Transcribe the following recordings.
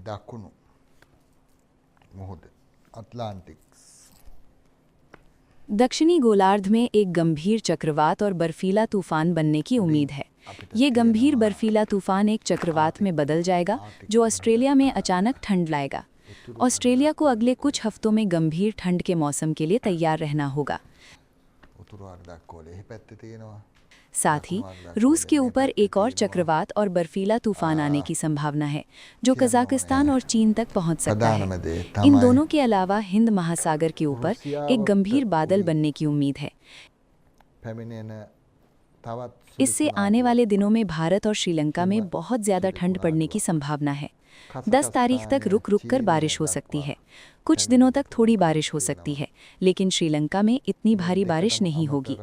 දකුණු मुहुद अटलांटिक्स। दक्षिणी गोलार्ध में एक गंभीर चक्रवात और बर्फीला तूफान बनने की उम्मीद है। ये गंभीर बर्फीला तूफान एक चक्रवात में बदल जाएगा जो ऑस्ट्रेलिया में अचानक ठंड लाएगा। ऑस्ट्रेलिया को अगले कुछ हफ्तों में गंभीर ठंड के मौसम के लिए तैयार रहना होगा। साथ ही रूस के ऊपर एक और चक्रवात और बर्फीला तूफान आने की संभावना है जो कजाकिस्तान और चीन तक पहुंच सकता है। इन दोनों के अलावा हिंद महासागर के ऊपर एक गंभीर बादल बनने की उम्मीद है। इससे आने वाले दिनों में भारत और श्रीलंका में बहुत ज़्यादा ठंड पड़ने की संभावना है। 10 तारीख तक रुक रुक कर बारिश हो सकती है। कुछ दिनों तक थोड़ी बारिश हो सकती है, लेकिन श्रीलंका में इतनी भारी बारिश नहीं होगी।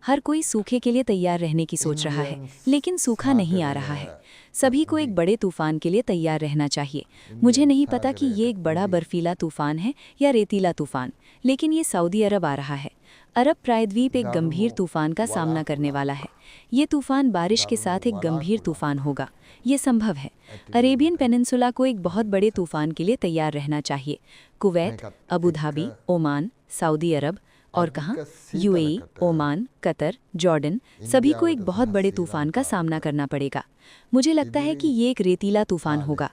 हर कोई सूखे के लिए तैयार रहने की सोच रहा है, लेकिन सूखा नहीं आ रहा है। सभी को एक बड़े तूफान के लिए तैयार रहना चाहिए। मुझे नहीं पता कि ये एक बड़ा बर्फीला तूफान है या रेतीला तूफान, लेकिन ये सऊदी अरब आ रहा है। अरब प्रायद्वीप एक गंभीर तूफान का सामना करने वाला है। ये तूफान बारिश के साथ एक गंभीर तूफान होगा। ये संभव है। अरेबियन पेनिनसुला को एक बहुत बड़े तूफान के लिए तैयार रहना चाहिए। Kuwait, Abu Dhabi, Oman, Saudi Arabia और कहाँ यूएई, ओमान, कतर, जॉर्डन, सभी को एक बहुत बड़े तूफान का सामना करना पड़ेगा। मुझे लगता है कि ये एक रेतीला तूफान होगा।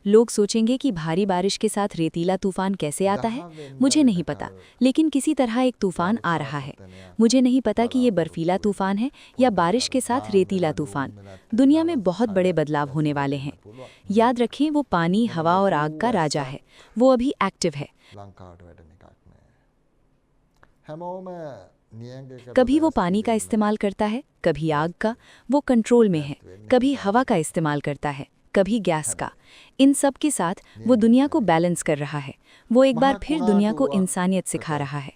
लोग सोचेंगे कि भारी बारिश के साथ रेतीला तूफान कैसे आता है। मुझे नहीं पता, लेकिन किसी तरह एक तूफान आ रहा है। मुझे नहीं पता कि ये बर्फीला तूफान है या बारिश के साथ रेतीला तूफान। दुनिया में बहुत बड़े बदलाव होने वाले हैं। याद रखें, वो पानी, हवा और आग का राजा है। वो अभी एक्टिव है। कभी वो पानी का इस्तेमाल करता है, कभी आग का। वो कंट्रोल में है। कभी हवा का इस्तेमाल करता है, कभी गैस का। इन सब के साथ वो दुनिया को बैलेंस कर रहा है। वो एक बार फिर दुनिया को इंसानियत सिखा रहा है।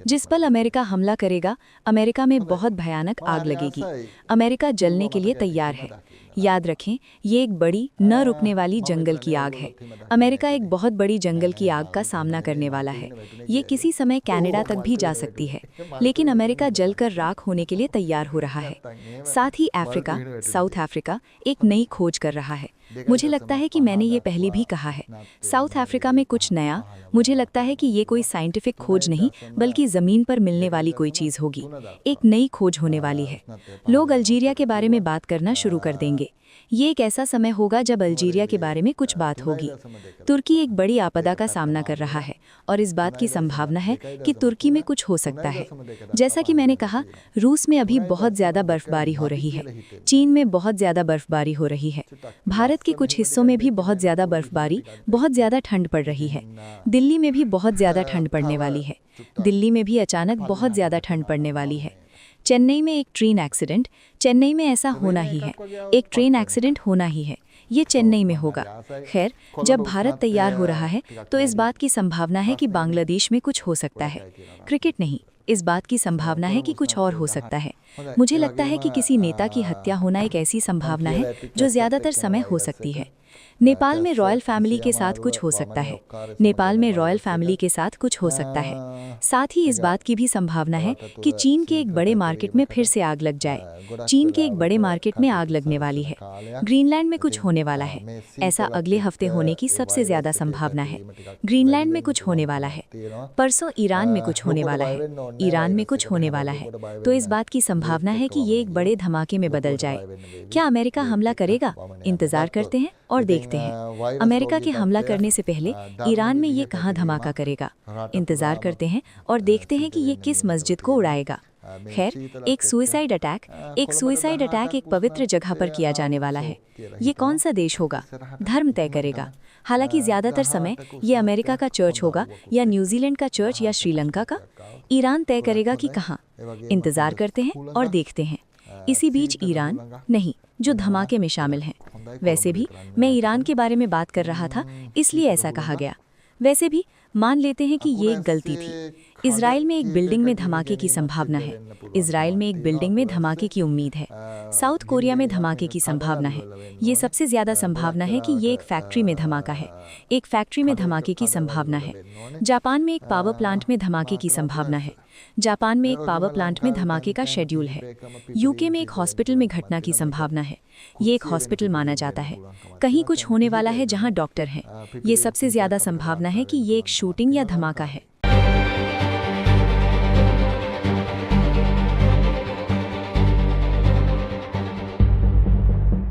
जिस पल अमेरिका हमला करेगा, अमेरिका में बहुत भयानक आग लगेगी। अमेरिका जलने के लिए तैयार है। याद रखें, ये एक बड़ी, न रुकने वाली जंगल की आग है। अमेरिका एक बहुत बड़ी जंगल की आग का सामना करने वाला है। ये किसी समय कनाडा तक भी जा सकती है, लेकिन अमेरिका जलकर राख होने के लिए तैयार हो रहा है। साथ ही अफ्रीका, साउथ अफ्रीका एक नई खोज कर रहा है। मुझे लगता है कि मैंने ये पहले भी कहा है। साउथ अफ्रीका में कुछ नया। मुझे लगता है कि ये कोई साइंटिफिक खोज नहीं, बल्कि ज़मीन पर मिलने वाली कोई चीज़ होगी। एक नई खोज होने वाली है। लोग अल्जीरिया के बारे में बात करना शुरू कर देंगे। ये एक ऐसा समय होगा जब अल्जीरिया के बारे में कुछ बात होगी। तुर्की एक बड़ी आपदा का सामना कर रहा है और इस बात की संभावना है कि तुर्की में कुछ हो सकता है। जैसा कि मैंने कहा, रूस में अभी बहुत ज़्यादा बर्फबारी हो रही है। चीन में बहुत ज़्यादा बर्फबारी हो रही है। भारत के कुछ हिस्सों में भी बहुत ज़्यादा बर्फबारी, बहुत ज़्यादा ठंड पड़ रही है। दिल्ली में भी बहुत ज़्यादा ठंड पड़ने वाली है। दिल्ली में भी अचानक बहुत ज़्यादा ठंड पड़ने वाली है। चेन्नई में एक ट्रेन एक्सीडेंट। चेन्नई में ऐसा होना ही है। एक ट्रेन एक्सीडेंट होना ही है। ये चेन्नई में होगा। खैर, जब भारत तैयार हो रहा है तो इस बात की संभावना है कि बांग्लादेश में कुछ हो सकता है। क्रिकेट नहीं, इस बात की संभावना है कि कुछ और हो सकता है। मुझे लगता है कि किसी नेता की हत्या होना एक ऐसी संभावना है जो ज़्यादातर समय हो सकती है। नेपाल में रॉयल फैमिली के साथ कुछ हो सकता है। नेपाल में रॉयल फैमिली के साथ कुछ हो सकता है। साथ ही इस बात की भी संभावना है कि चीन के एक बड़े मार्केट में फिर से आग लग जाए। चीन के एक बड़े मार्केट में आग लगने वाली है। ग्रीनलैंड में कुछ होने वाला है। ऐसा अगले हफ्ते होने की सबसे ज़्यादा संभावना है। ग्रीनलैंड में कुछ होने वाला है। परसों ईरान में कुछ होने वाला है। ईरान में कुछ होने वाला है। तो इस बात की संभावना है कि ये एक बड़े धमाके में बदल जाए। क्या अमेरिका हमला करेगा? इंतजार करते हैं और देखते हैं। अमेरिका के हमला करने से पहले ईरान में ये कहाँ धमाका करेगा? इंतजार करते हैं और देखते हैं कि ये किस मस्जिद को उड़ाएगा। खैर, एक सुइसाइड अटैक एक पवित्र जगह पर किया जाने वाला है। ये कौन सा देश होगा? धर्म तय करेगा। हालांकि ज़्यादातर समय ये अमेरिका का चर्च होगा या न्यूजीलैंड का चर्च या श्रीलंका का। ईरान तय करेगा कि कहाँ। इंतजार करते हैं और देखते हैं। इसी बीच ईरान नहीं, जो धमाके में शामिल हैं। वैसे भी मैं ईरान के बारे में बात कर रहा था, इसलिए ऐसा कहा गया। वैसे भी मान लेते हैं कि ये एक गलती थी। इजराइल में एक बिल्डिंग में धमाके की संभावना है। इजराइल में एक बिल्डिंग में धमाके की उम्मीद है। साउथ कोरिया में धमाके की संभावना है। ये सबसे ज़्यादा संभावना है कि ये एक फैक्ट्री में धमाका है। एक फैक्ट्री में धमाके की संभावना है। जापान में एक पावर प्लांट में धमाके की संभावना है। जापान में एक पावर प्लांट में धमाके का शेड्यूल है। यूके में एक हॉस्पिटल में घटना की संभावना है। ये एक हॉस्पिटल माना जाता है। कहीं कुछ होने वाला है जहां डॉक्टर हैं। ये सबसे ज्यादा संभावना है कि ये एक शूटिंग या धमाका है।